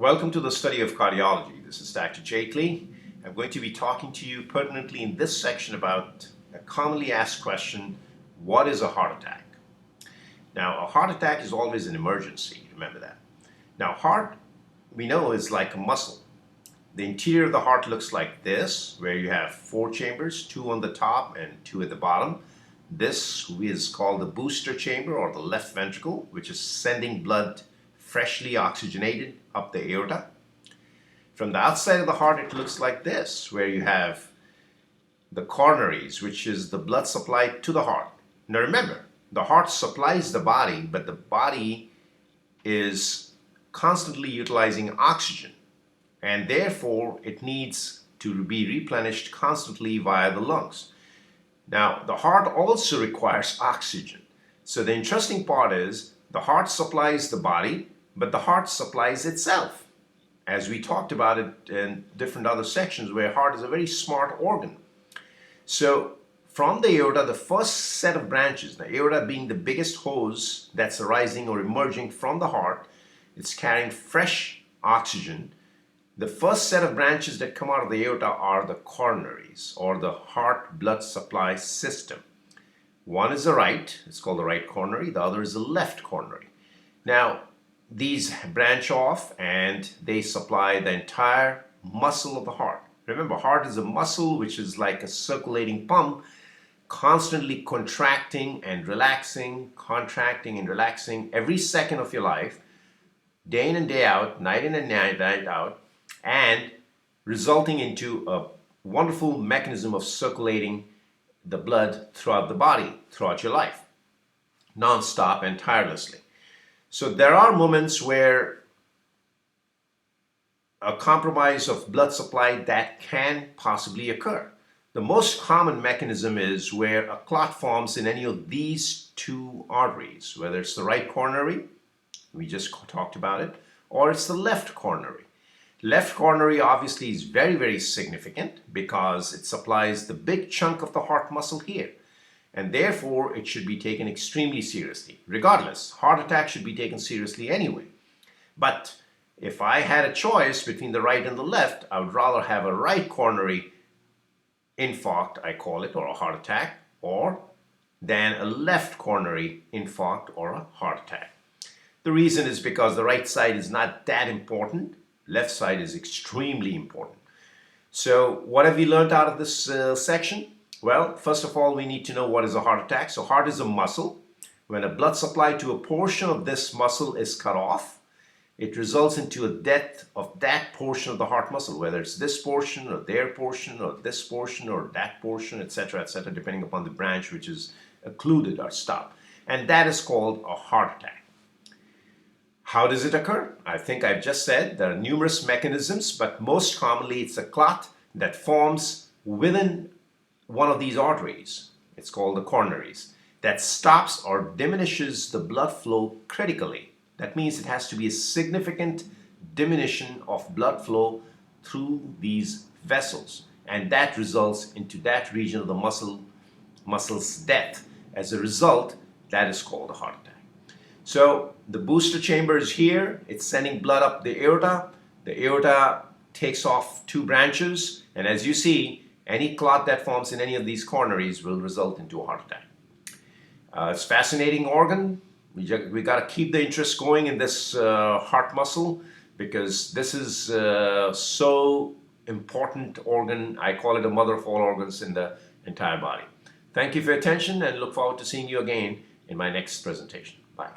Welcome to the study of cardiology. This is Dr. Jaitly. I'm going to be talking to you pertinently in this section about a commonly asked question: what is a heart attack? Now, a heart attack is always an emergency, remember that. Now, heart, we know, is like a muscle. The interior of the heart looks like this, where you have 4 chambers, 2 on the top and 2 at the bottom. This is called the booster chamber, or the left ventricle, which is sending blood freshly oxygenated up the aorta. From the outside of the heart, it looks like this, where you have the coronaries, which is the blood supply to the heart. Now remember, the heart supplies the body, but the body is constantly utilizing oxygen, and therefore it needs to be replenished constantly via the lungs. Now, the heart also requires oxygen. So the interesting part is the heart supplies the body, but the heart supplies itself, as we talked about it in different other sections, where heart is a very smart organ. So from the aorta, the first set of branches, the aorta being the biggest hose that's arising or emerging from the heart, it's carrying fresh oxygen. The first set of branches that come out of the aorta are the coronaries, or the heart blood supply system. One is the right, it's called the right coronary, the other is the left coronary. Now, these branch off and they supply the entire muscle of the heart. Remember, heart is a muscle which is like a circulating pump, constantly contracting and relaxing, contracting and relaxing every second of your life, day in and day out, night in and night out, and resulting into a wonderful mechanism of circulating the blood throughout the body, throughout your life, non-stop and tirelessly. So there are moments where a compromise of blood supply that can possibly occur. The most common mechanism is where a clot forms in any of these 2 arteries, whether it's the right coronary, we just talked about it, or it's the left coronary. Left coronary obviously is very, very significant because it supplies the big chunk of the heart muscle here, and therefore it should be taken extremely seriously. Regardless, heart attack should be taken seriously anyway. But if I had a choice between the right and the left, I would rather have a right coronary infarct, I call it, or a heart attack, or than a left coronary infarct or a heart attack. The reason is because the right side is not that important. Left side is extremely important. So what have we learned out of this section? Well, first of all, we need to know what is a heart attack. So heart is a muscle. When a blood supply to a portion of this muscle is cut off, it results into a death of that portion of the heart muscle, whether it's this portion or their portion or this portion or that portion, etc., depending upon the branch which is occluded or stopped. And that is called a heart attack. How does it occur? I think I've just said there are numerous mechanisms, but most commonly it's a clot that forms within one of these arteries. It's called the coronaries, that stops or diminishes the blood flow critically. That means it has to be a significant diminution of blood flow through these vessels, and that results into that region of the muscle's death. As a result, that is called a heart attack. So the booster chamber is here. It's sending blood up the aorta. The aorta takes off 2 branches, and as you see, any clot that forms in any of these coronaries will result into a heart attack. It's a fascinating organ. We got to keep the interest going in this heart muscle, because this is so important organ. I call it a mother of all organs in the entire body. Thank you for your attention, and look forward to seeing you again in my next presentation. Bye.